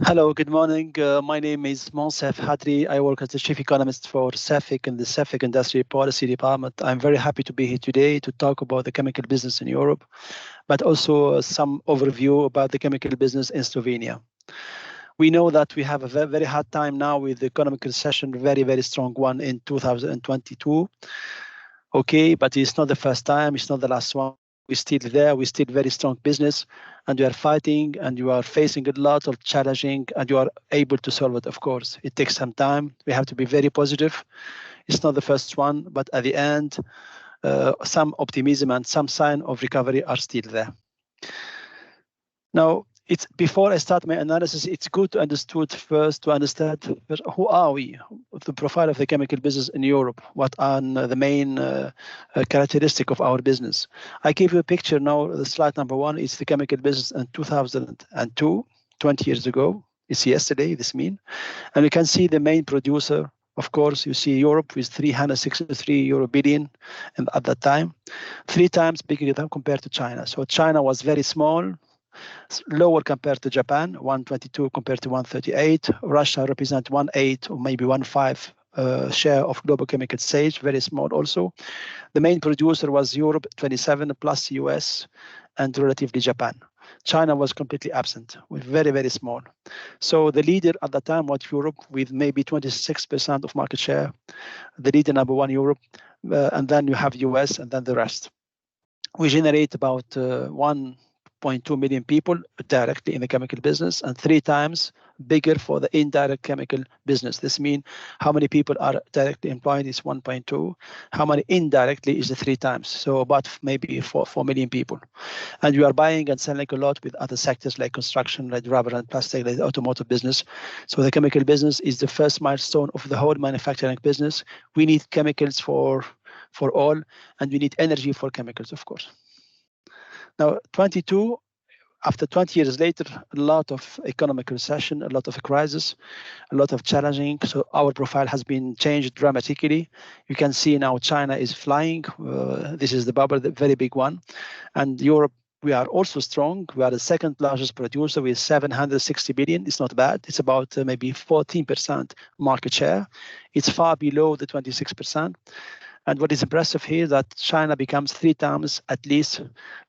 Hello, good morning. My name is Monsef Hadri. I work as the chief economist for CEFIC in the CEFIC Industry Policy Department. I'm very happy to be here today to talk about the chemical business in Europe, but also some overview about the chemical business in Slovenia. We know that we have a very hard time now with the economic recession, very strong one in 2022. Okay, but it's not the first time, it's not the last one. We're still there, we're still very strong business, and you are fighting and you are facing a lot of challenging, and you are able to solve it, of course. It takes some time. We have to be very positive. It's not the first one, but at the end, some optimism and some sign of recovery are still there. Now, before I start my analysis, it's good to understand who are we, the profile of the chemical business in Europe, what are the main characteristic of our business. I give you a picture now. The slide number 1 is the chemical business in 2002, 20 years ago. It's yesterday, this mean. And you can see the main producer. Of course, you see Europe with 363 billion and at that time, 3 times bigger than compared to China. So China was very small, lower compared to Japan, 122 compared to 138. Russia represents 1/8 or maybe 1/5 share of global chemical sales, very small also. The main producer was Europe, 27 plus US and relatively Japan. China was completely absent, with very small. So the leader at the time was Europe with maybe 26% of market share. The leader number 1, Europe, and then you have US and then the rest. We generate about 1.2 million people directly in the chemical business and 3 times bigger for the indirect chemical business. This means how many people are directly employed is 1.2. How many indirectly is the 3 times. So about maybe 4 million people. And you are buying and selling a lot with other sectors like construction, like rubber and plastic, like the automotive business. So the chemical business is the first milestone of the whole manufacturing business. We need chemicals for all, and we need energy for chemicals, of course. Now, 22, after 20 years later, a lot of economic recession, a lot of crisis, a lot of challenging. So our profile has been changed dramatically. You can see now China is flying. This is the bubble, the very big one. And Europe, we are also strong. We are the second largest producer with 760 billion. It's not bad. It's about maybe 14% market share. It's far below the 26%. And what is impressive here is that China becomes 3 times at least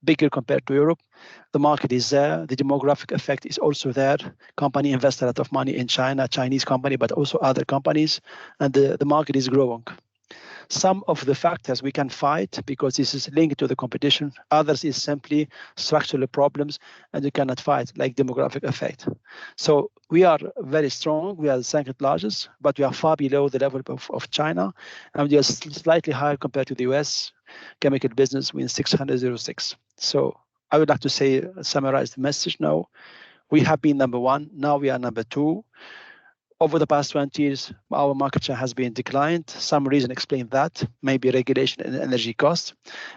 bigger compared to Europe. The market is there. The demographic effect is also there. Company invest a lot of money in China, Chinese company, but also other companies. And the market is growing. Some of the factors we can fight because this is linked to the competition. Others is simply structural problems and you cannot fight, like demographic effect. So we are very strong. We are the second largest, but we are far below the level of China. And we are slightly higher compared to the US chemical business with 606. So I would like to say, summarize the message now. We have been number 1. Now we are number 2. Over the past 20 years, our market share has been declined. Some reason explain that, maybe regulation and energy costs.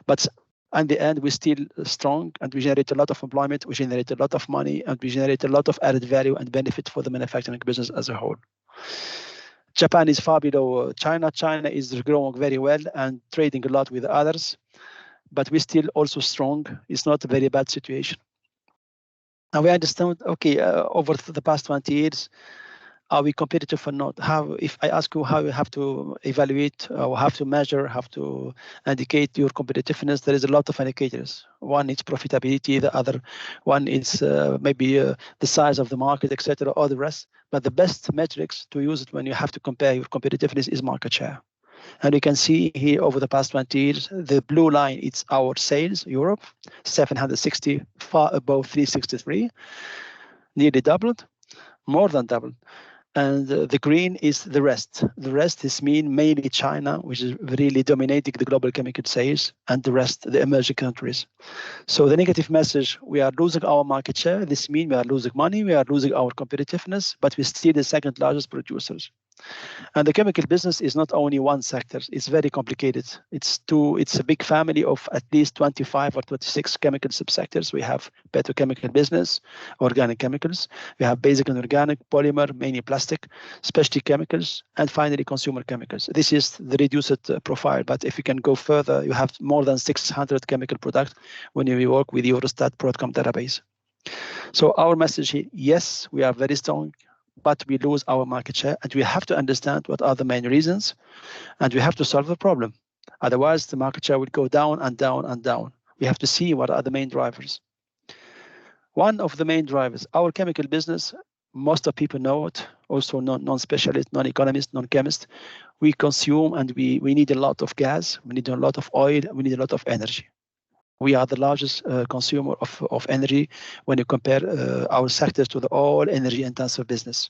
But in the end, we're still strong and we generate a lot of employment, we generate a lot of money, and we generate a lot of added value and benefit for the manufacturing business as a whole. Japan is far below China. China is growing very well and trading a lot with others, but we're still also strong. It's not a very bad situation. Now we understand, okay, over the past 20 years, are we competitive or not? How, if I ask you how you have to evaluate or have to measure, have to indicate your competitiveness, there is a lot of indicators. One is profitability, the other one is maybe the size of the market, etc., or the rest. But the best metrics to use it when you have to compare your competitiveness is market share. And you can see here over the past 20 years, the blue line, it's our sales, Europe, 760, far above 363, nearly doubled, more than doubled. And the green is the rest. The rest is mainly China, which is really dominating the global chemical sales, and the rest, the emerging countries. So the negative message, we are losing our market share. This means we are losing money, we are losing our competitiveness, but we're still the second largest producers. And the chemical business is not only one sector, it's very complicated. It's a big family of at least 25 or 26 chemical subsectors. We have petrochemical business, organic chemicals, we have basic and organic, polymer, mainly plastic, specialty chemicals, and finally consumer chemicals. This is the reduced profile, but if you can go further, you have more than 600 chemical products when you work with Eurostat Prodcom database. So our message here, yes, we are very strong, but we lose our market share, and we have to understand what are the main reasons, and we have to solve the problem. Otherwise, the market share will go down and down and down. We have to see what are the main drivers. One of the main drivers, our chemical business, most of people know it, also non-specialists, non-economists, non-chemists. We consume and we need a lot of gas, we need a lot of oil, we need a lot of energy. We are the largest consumer of energy when you compare our sectors to the all energy intensive business.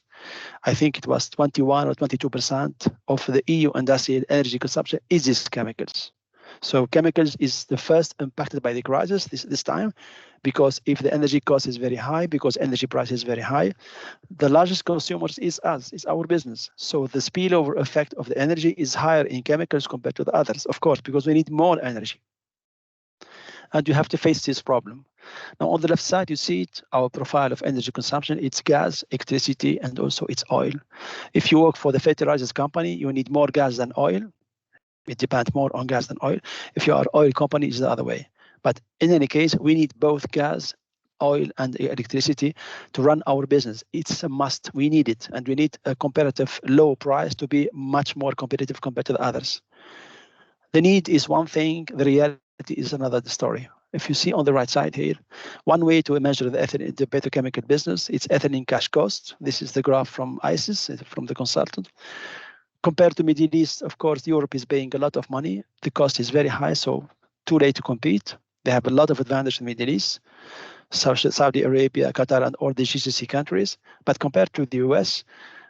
I think it was 21 or 22% of the EU industrial energy consumption is these chemicals. So chemicals is the first impacted by the crisis this time, because if the energy cost is very high, because energy price is very high, the largest consumers is us, is our business. So the spillover effect of the energy is higher in chemicals compared to the others, of course, because we need more energy. And you have to face this problem. Now, on the left side, you see it, our profile of energy consumption. It's gas, electricity, and also it's oil. If you work for the fertilizers company, you need more gas than oil. It depends more on gas than oil. If you are oil company, it's the other way. But in any case, we need both gas, oil, and electricity to run our business. It's a must. We need it, and we need a comparative low price to be much more competitive compared to the others. The need is one thing, the reality is another story. If you see on the right side here, one way to measure the petrochemical business, it's ethylene cash cost. This is the graph from ICIS, from the consultant. Compared to Middle East, of course, Europe is paying a lot of money. The cost is very high, so too late to compete. They have a lot of advantage in the Middle East, Saudi Arabia, Qatar, and all the GCC countries. But compared to the US,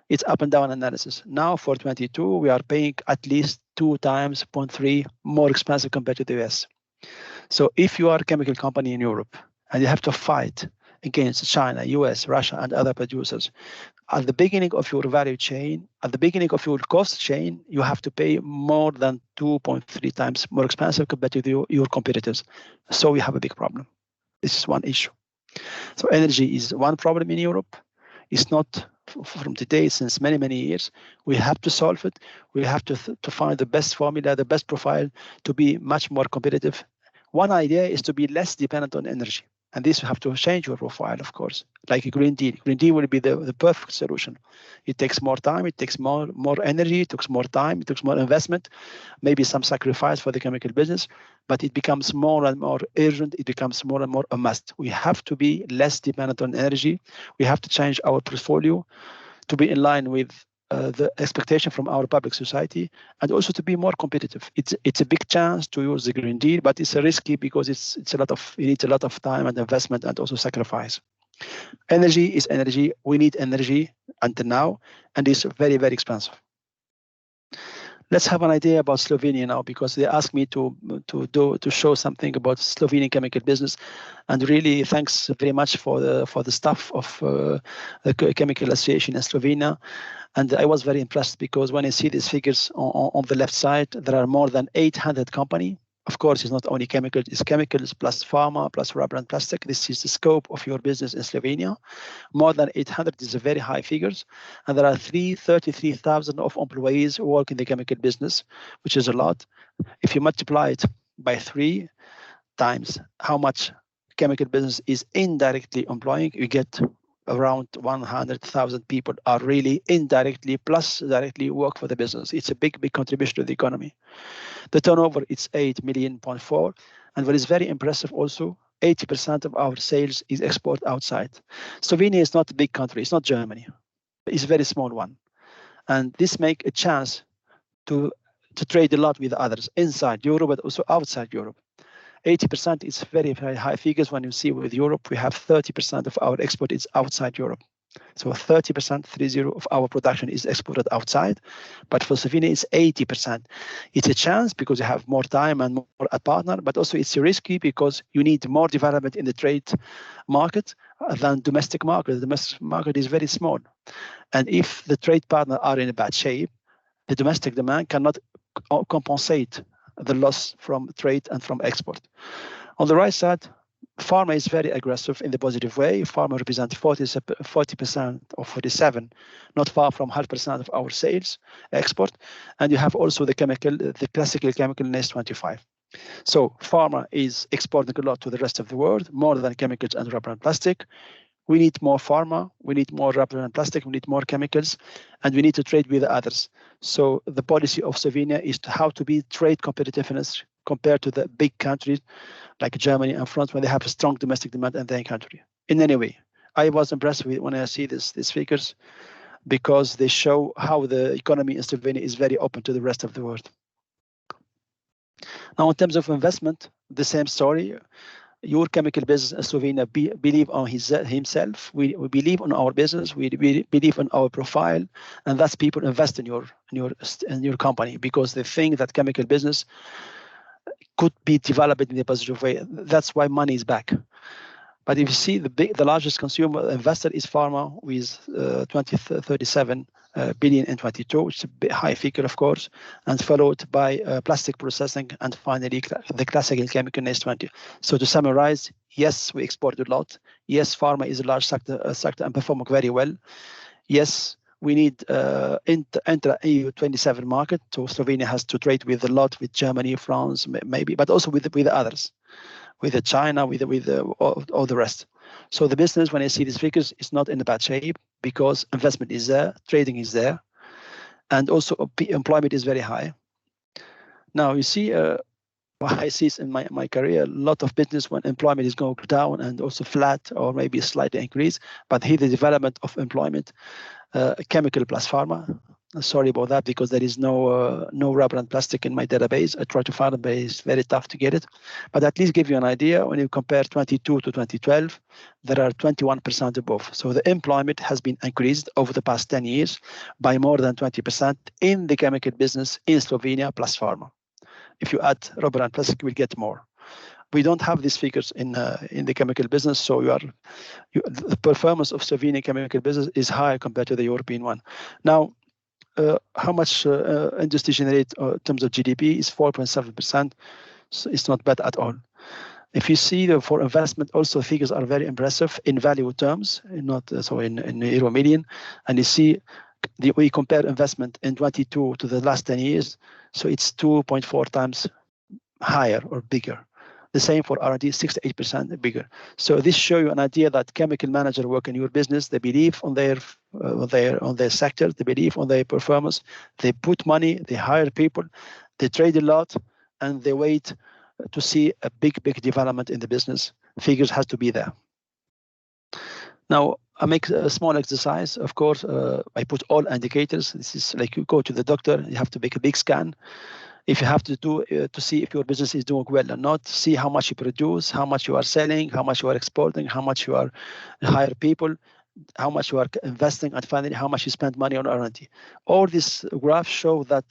it's up and down analysis. Now for 22, we are paying at least 2 times 0.3 more expensive compared to the US. So if you are a chemical company in Europe and you have to fight against China, US, Russia, and other producers, at the beginning of your value chain, at the beginning of your cost chain, you have to pay more than 2.3 times more expensive compared to your competitors. So we have a big problem. This is one issue. So energy is one problem in Europe. It's not from today, since many, many years. We have to solve it. We have to find the best formula, the best profile to be much more competitive. One idea is to be less dependent on energy. And this you have to change your profile, of course, like a Green Deal. Green Deal will be the perfect solution. It takes more time, it takes more energy, it takes more time, it takes more investment, maybe some sacrifice for the chemical business, but it becomes more and more urgent. It becomes more and more a must. We have to be less dependent on energy. We have to change our portfolio to be in line with the expectation from our public society, and also to be more competitive. It's a big chance to use the Green Deal, but it's risky because it needs a lot of time and investment and also sacrifice. Energy is energy. We need energy until now, and it's very, very expensive. Let's have an idea about Slovenia now, because they asked me to show something about Slovenian chemical business, and really thanks very much for the staff of the Chemical Association in Slovenia. And I was very impressed, because when I see these figures on the left side, there are more than 800 companies. Of course, it's not only chemicals, it's chemicals plus pharma plus rubber and plastic. This is the scope of your business in Slovenia. More than 800 is a very high figures. And there are 33,000 of employees who work in the chemical business, which is a lot. If you multiply it by 3 times how much chemical business is indirectly employing, you get around 100,000 people are really indirectly plus directly work for the business. It's a big, big contribution to the economy. The turnover is 8.4 million. And what is very impressive also, 80% of our sales is export outside. Slovenia is not a big country. It's not Germany. It's a very small one. And this makes a chance to trade a lot with others inside Europe, but also outside Europe. 80% is very, very high figures. When you see with Europe, we have 30% of our export is outside Europe. So 30%, 30 of our production is exported outside, but for Slovenia it's 80%. It's a chance because you have more time and more a partner, but also it's risky because you need more development in the trade market than domestic market. The domestic market is very small, and if the trade partner are in a bad shape, the domestic demand cannot compensate the loss from trade and from export. On the right side, pharma is very aggressive in the positive way. Pharma represents 40% or 47%, not far from 100% of our sales export. And you have also the classical chemical NES 25. So pharma is exporting a lot to the rest of the world, more than chemicals and rubber and plastic. We need more pharma, we need more rubber and plastic, we need more chemicals, and we need to trade with others. So the policy of Slovenia is how to be trade competitiveness compared to the big countries like Germany and France, where they have a strong domestic demand in their country. In any way, I was impressed with when I see these figures, because they show how the economy in Slovenia is very open to the rest of the world. Now, in terms of investment, the same story. Your chemical business in Slovenia believe on himself. We believe on our business. We believe on our profile, and that's people invest in your company because they think that chemical business could be developed in a positive way. That's why money is back. But if you see the largest consumer investor is pharma with 37 billion in 22, which is a bit high figure, of course, and followed by plastic processing, and finally the classical chemical next 20. So to summarize, yes, we export a lot. Yes, pharma is a large sector and performing very well. Yes, we need enter EU27 market. So Slovenia has to trade with a lot with Germany, France, maybe, but also with others, with China, with all the rest. So the business, when I see these figures, is not in a bad shape because investment is there, trading is there, and also employment is very high. Now you see, I see in my career, a lot of business when employment is going down and also flat or maybe slightly increase, but here the development of employment, chemical plus pharma. Sorry about that because there is no rubber and plastic in my database. I try to find it, but it's very tough to get it. But at least give you an idea, when you compare 22 to 2012, there are 21% above. So the employment has been increased over the past 10 years by more than 20% in the chemical business in Slovenia plus pharma. If you add rubber and plastic, you will get more. We don't have these figures in the chemical business, so the performance of Slovenian chemical business is high compared to the European one. Now, how much industry generate in terms of GDP is 4.7%. So it's not bad at all. If you see for investment, also figures are very impressive in value terms, not so in euro million. And you see, we compare investment in 22 to the last 10 years, so it's 2.4 times higher or bigger. The same for R&D, 6 to 8% bigger. So this shows you an idea that chemical manager work in your business. They believe on their sector. They believe on their performance. They put money. They hire people. They trade a lot, and they wait to see a big development in the business. Figures has to be there. Now I make a small exercise. Of course, I put all indicators. This is like you go to the doctor. You have to make a big scan. If you have to do to see if your business is doing well or not, see how much you produce, how much you are selling, how much you are exporting, how much you are hire people, how much you are investing, and finally how much you spend money on R&D. All these graphs show that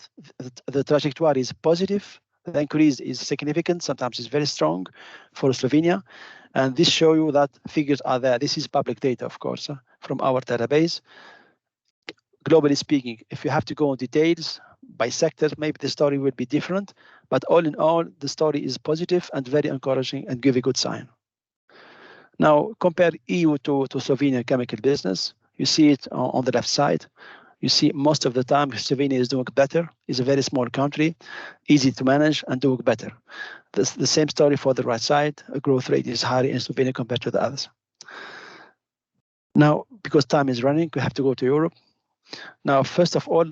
the trajectory is positive. The increase is significant. Sometimes it's very strong for Slovenia, and this show you that figures are there. This is public data, of course, from our database. Globally speaking, if you have to go on details by sector, maybe the story will be different, but all in all, the story is positive and very encouraging and give a good sign. Now, compare EU to Slovenia chemical business. You see it on the left side. You see most of the time Slovenia is doing better. It's a very small country, easy to manage and doing better. The same story for the right side. A growth rate is higher in Slovenia compared to the others. Now, because time is running, we have to go to Europe. Now, first of all,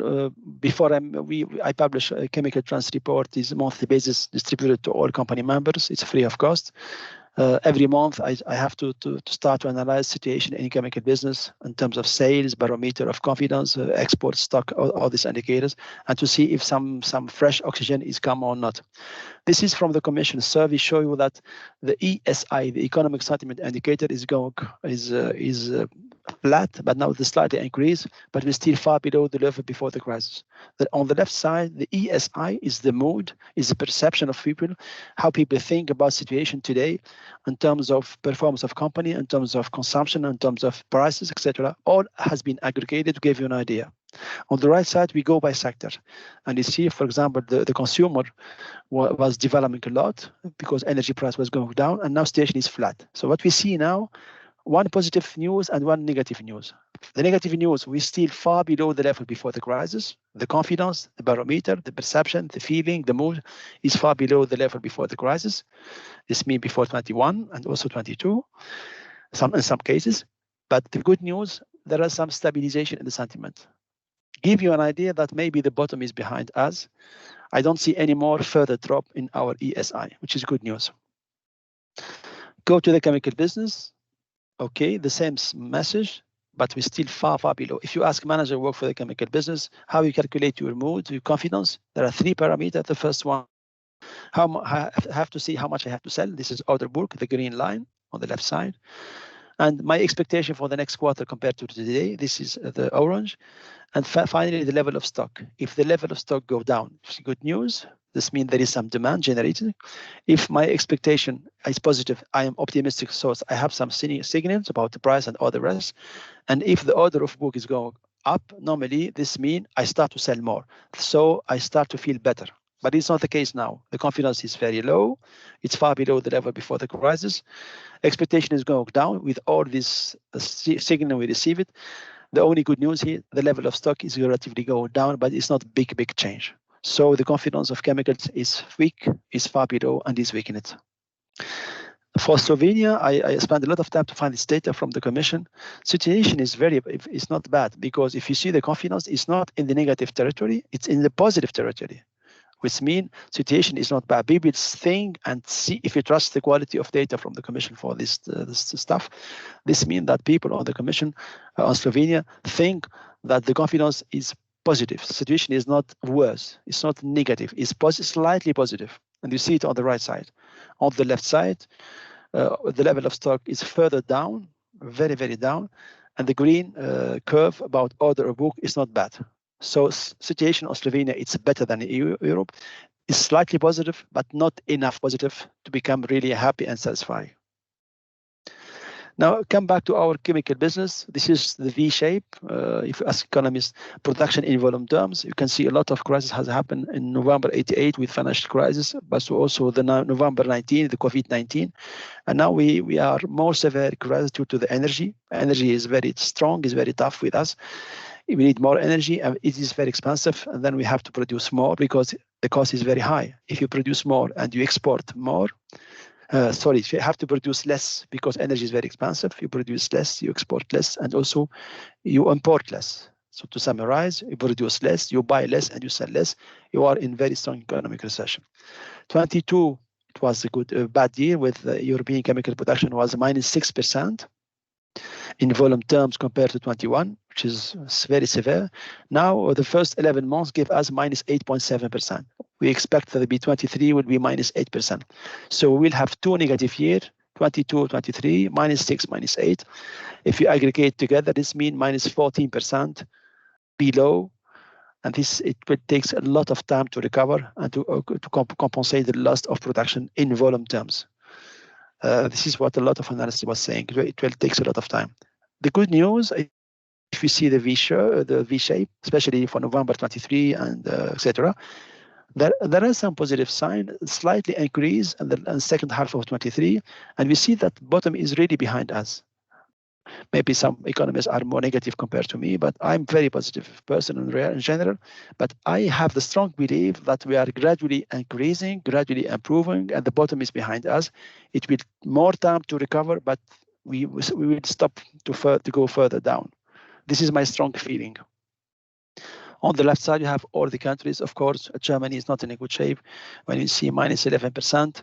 before I publish a chemical trends report, is monthly basis distributed to all company members. It's free of cost. Every month, I have to start to analyze situation in chemical business in terms of sales, barometer of confidence, export stock, all these indicators, and to see if some fresh oxygen is come or not. This is from the Commission survey, show you that the ESI, the economic sentiment indicator, is flat, but now the slightly increase, but we're still far below the level before the crisis. On the left side, the ESI is the mood, is the perception of people, how people think about situation today in terms of performance of company, in terms of consumption, in terms of prices, etc. All has been aggregated to give you an idea. On the right side, we go by sector. And you see, for example, the consumer was developing a lot because energy price was going down, and now situation is flat. So what we see now, one positive news and one negative news. The negative news, we're still far below the level before the crisis. The confidence, the barometer, the perception, the feeling, the mood is far below the level before the crisis. This means before 21 and also 22, in some cases. But the good news, there is some stabilization in the sentiment. Give you an idea that maybe the bottom is behind us. I don't see any more further drop in our ESI, which is good news. Go to the chemical business. Okay, the same message, but we're still far, far below. If you ask manager work for the chemical business, how you calculate your mood, your confidence, there are 3 parameters. The first one, I have to see how much I have to sell. This is order book, the green line on the left side. And my expectation for the next quarter compared to today, this is the orange. And finally, the level of stock. If the level of stock go down, it's good news. This means there is some demand generated. If my expectation is positive, I am optimistic, so I have some signals about the price and all the rest. And if the order of book is going up, normally this means I start to sell more. So I start to feel better. But it's not the case now. The confidence is very low. It's far below the level before the crisis. Expectation is going down with all this signal we receive it. The only good news here, the level of stock is relatively going down, but it's not big change. So the confidence of chemicals is weak, is far below, and is weakened. For Slovenia, I spent a lot of time to find this data from the Commission. Situation is it's not bad, because if you see the confidence, it's not in the negative territory, it's in the positive territory, which means situation is not bad. People think and see, if you trust the quality of data from the Commission for this stuff, this means that people on the Commission on Slovenia think that the confidence is positive. Situation is not worse. It's not negative. It's slightly positive. And you see it on the right side. On the left side, the level of stock is further down, very down. And the green curve about order book is not bad. So situation of Slovenia, it's better than Europe. It's slightly positive, but not enough positive to become really happy and satisfied. Now, come back to our chemical business. This is the V shape. If you ask economists, production in volume terms, you can see a lot of crisis has happened in November 88 with financial crisis, but also the November 19, the COVID-19. And now we are more severe crisis due to the energy. Energy is very strong, is very tough with us. We need more energy, and it is very expensive. And then we have to produce more because the cost is very high. If you produce more and you export more, you have to produce less because energy is very expensive. You produce less, you export less, and also you import less. So to summarize, you produce less, you buy less, and you sell less. You are in very strong economic recession. 22, it was a bad year with European chemical production was -6% in volume terms compared to 21, which is very severe. Now, the first 11 months give us -8.7%. We expect that the 23 will be -8%. So we will have 2 negative years, 22, 23, -6, -8. If you aggregate together, this means -14% below. And it takes a lot of time to recover and to compensate the loss of production in volume terms. This is what a lot of analysts was saying. It will take a lot of time. The good news, if you see the V shape, especially for November 23 and etc., there are some positive signs, slightly increase in the second half of 23, and we see that bottom is really behind us. Maybe some economists are more negative compared to me, but I'm very positive person in general. But I have the strong belief that we are gradually increasing, gradually improving, and the bottom is behind us. It will more time to recover, but we will stop to go further down. This is my strong feeling. On the left side, you have all the countries. Of course, Germany is not in a good shape. When you see -11%,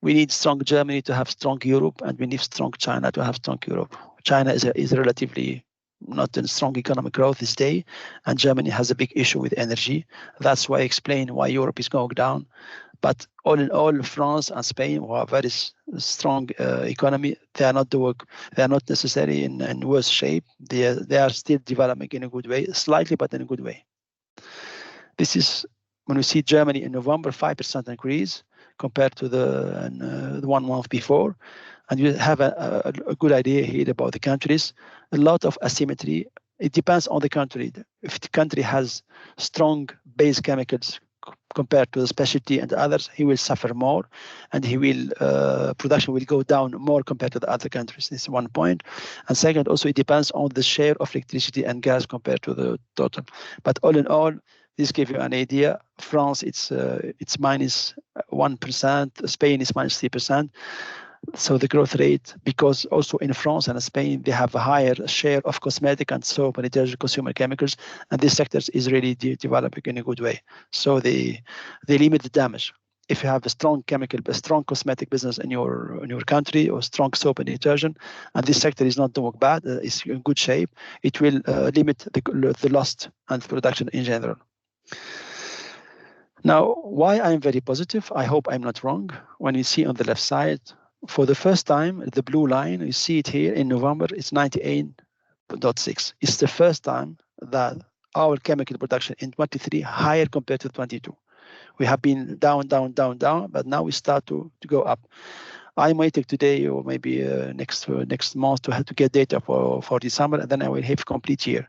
we need strong Germany to have strong Europe, and we need strong China to have strong Europe. China is relatively not in strong economic growth this day, and Germany has a big issue with energy. That's why I explain why Europe is going down. But all in all, France and Spain, who are very strong economy, they are not necessarily in worse shape. They are still developing in a good way, slightly, but in a good way. This is when we see Germany in November, 5% increase compared to the 1 month before. And you have a good idea here about the countries. A lot of asymmetry. It depends on the country. If the country has strong base chemicals compared to the specialty and the others, he will suffer more, and he will production will go down more compared to the other countries. This is one point. And second, also it depends on the share of electricity and gas compared to the total. But all in all, this gives you an idea. France, it's minus 1%. Spain is minus 3%. So the growth rate, because also in France and Spain, they have a higher share of cosmetic and soap and detergent consumer chemicals, and this sector is really developing in a good way. So they limit the damage. If you have a strong cosmetic business in your country, or strong soap and detergent, and this sector is not doing bad, it's in good shape, it will limit the loss and production in general. Now, why I'm very positive, I hope I'm not wrong. When you see on the left side, for the first time, the blue line, you see it here in November, it's 98.6. It's the first time that our chemical production in 23 higher compared to 22. We have been down, but now we start to go up. I'm waiting today or maybe next month to have to get data for December, and then I will have complete year.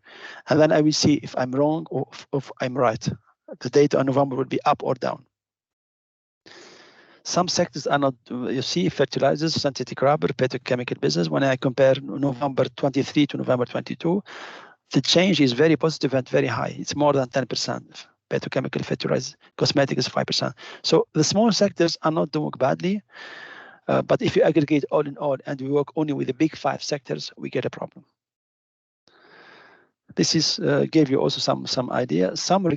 And then I will see if I'm wrong or if I'm right. The data on November will be up or down. Some sectors are not, you see, fertilizers, synthetic rubber, petrochemical business. When I compare November 23 to November 22, the change is very positive and very high. It's more than 10%. Petrochemical, fertilizer, cosmetic is 5%. So the small sectors are not doing badly, but if you aggregate all in all and we work only with the big 5 sectors, we get a problem. This is gave you also some idea.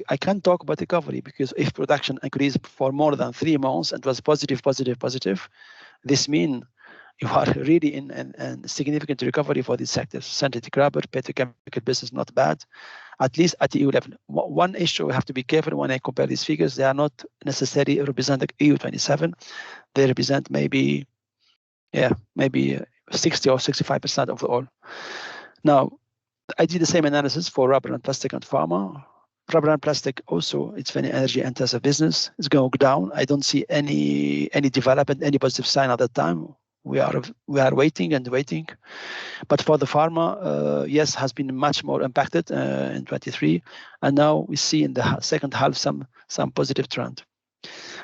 I can't talk about recovery because if production increased for more than 3 months and was positive, this means you are really in significant recovery for these sectors. Synthetic rubber, petrochemical business, not bad, at least at the EU level. One issue we have to be careful when I compare these figures, they are not necessarily representing EU27. They represent maybe 60 or 65% of the all. Now, I did the same analysis for rubber and plastic and pharma. Rubber and plastic also, it's very energy intensive business. It's going down. I don't see any development, any positive sign at that time. We are waiting and waiting. But for the pharma, yes, has been much more impacted in 23. And now we see in the second half some positive trend.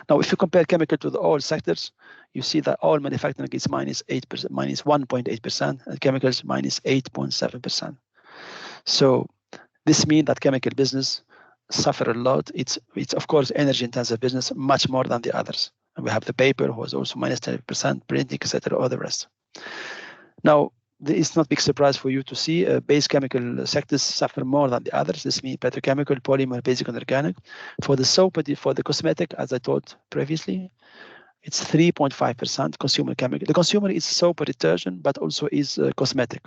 Now, if you compare chemical to the oil sectors, you see that oil manufacturing is minus 8%, minus 1.8%, and chemicals minus 8.7%. So this means that chemical business suffer a lot. It's of course energy intensive business, much more than the others. And we have the paper who was also minus 10%, printing, etc., all the rest. Now, it's not big surprise for you to see base chemical sectors suffer more than the others. This means petrochemical, polymer, basic and organic. For the soap, for the cosmetic, as I told previously, it's 3.5% consumer chemical. The consumer is soap or detergent, but also is cosmetic.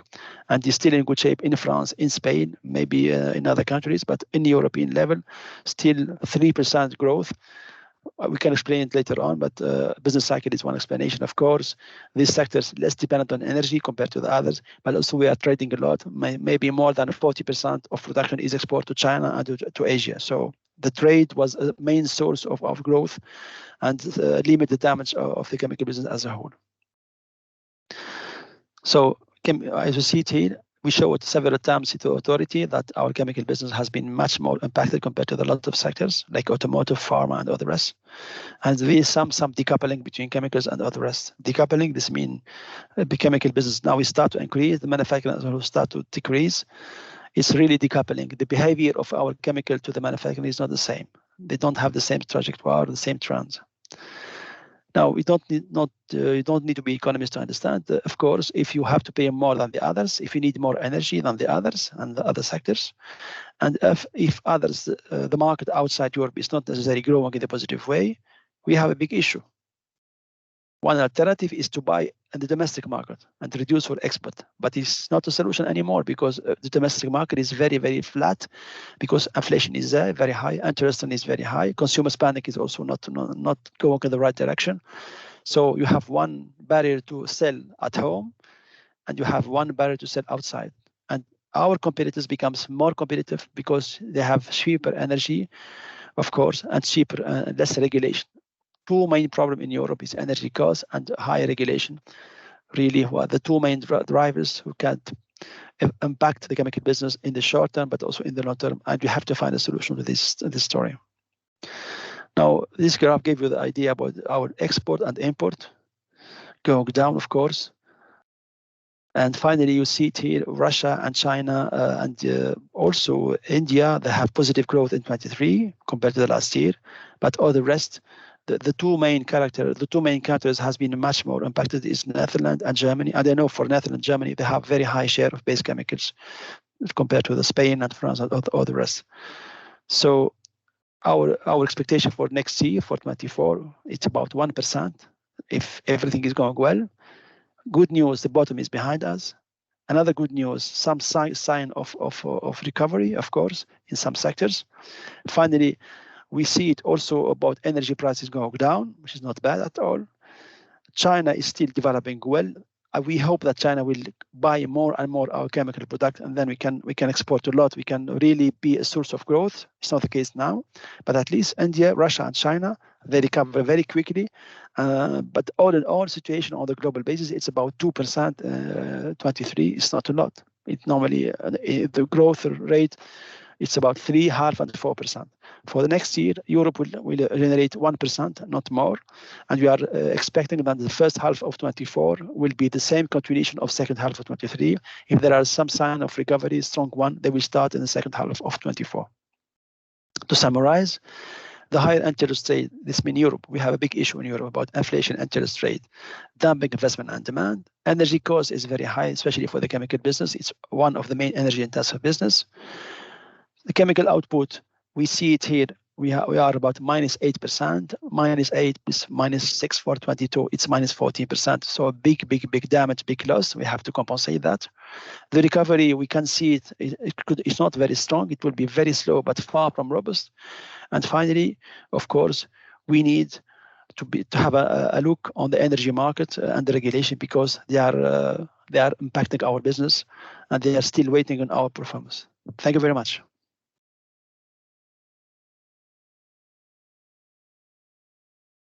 And is still in good shape in France, in Spain, maybe in other countries, but in the European level, still 3% growth. We can explain it later on, but business cycle is one explanation, of course. This sector is less dependent on energy compared to the others, but also we are trading a lot. Maybe more than 40% of production is exported to China and to Asia. So the trade was a main source of growth and limit the damage of the chemical business as a whole. So as you see it here, we showed several times to authority that our chemical business has been much more impacted compared to the lot of sectors like automotive, pharma, and all the rest. And there is some decoupling between chemicals and all the rest. Decoupling, this means the chemical business now we start to increase, the manufacturing will start to decrease. It's really decoupling. The behavior of our chemical to the manufacturing is not the same. They don't have the same trajectory, the same trends. Now, you don't need to be economist to understand. Of course, if you have to pay more than the others, if you need more energy than the others and the other sectors, and if others, the market outside Europe is not necessarily growing in a positive way, we have a big issue. One alternative is to buy in the domestic market and reduce for export, but it's not a solution anymore because the domestic market is very, very flat because inflation is there, very high, interest is very high, consumer spending is also not going in the right direction. So you have one barrier to sell at home and you have one barrier to sell outside. And our competitors becomes more competitive because they have cheaper energy, of course, and cheaper and less regulation. Two main problems in Europe is energy costs and high regulation. Really, the two main drivers who can impact the chemical business in the short term, but also in the long term. And we have to find a solution to this story. Now, this graph gave you the idea about our export and import going down, of course. And finally, you see it here, Russia and China and also India, they have positive growth in 23 compared to the last year. But all the rest, the two main countries has been much more impacted is Netherlands and Germany. And I know for Netherlands and Germany, they have very high share of base chemicals compared to the Spain and France and all the rest. So our expectation for next year, for 24, it's about 1%, if everything is going well. Good news, the bottom is behind us. Another good news, some sign of recovery, of course, in some sectors. Finally, we see it also about energy prices going down, which is not bad at all. China is still developing well. We hope that China will buy more and more our chemical product, and then we can export a lot. We can really be a source of growth. It's not the case now, but at least India, Russia, and China, they recover very quickly. But all in all, situation on the global basis, it's about 2%. 23 is not a lot. It normally the growth rate, it's about 3%, half, and 4%. For the next year, Europe will generate 1%, not more. And we are expecting that the first half of 24 will be the same continuation of second half of 23. If there are some sign of recovery, strong one, they will start in the second half of 24. To summarize, the higher interest rate, this means Europe, we have a big issue in Europe about inflation, interest rate, dumping investment and demand. Energy cost is very high, especially for the chemical business. It's one of the main energy intensive business. The chemical output, we see it here. We are about -8%. -8 is -6 for 22. It's -14%. So a big damage, big loss. We have to compensate that. The recovery, we can see it. It's not very strong. It will be very slow, but far from robust. And finally, of course, we need to have a look on the energy market and the regulation, because they are impacting our business and they are still waiting on our performance. Thank you very much.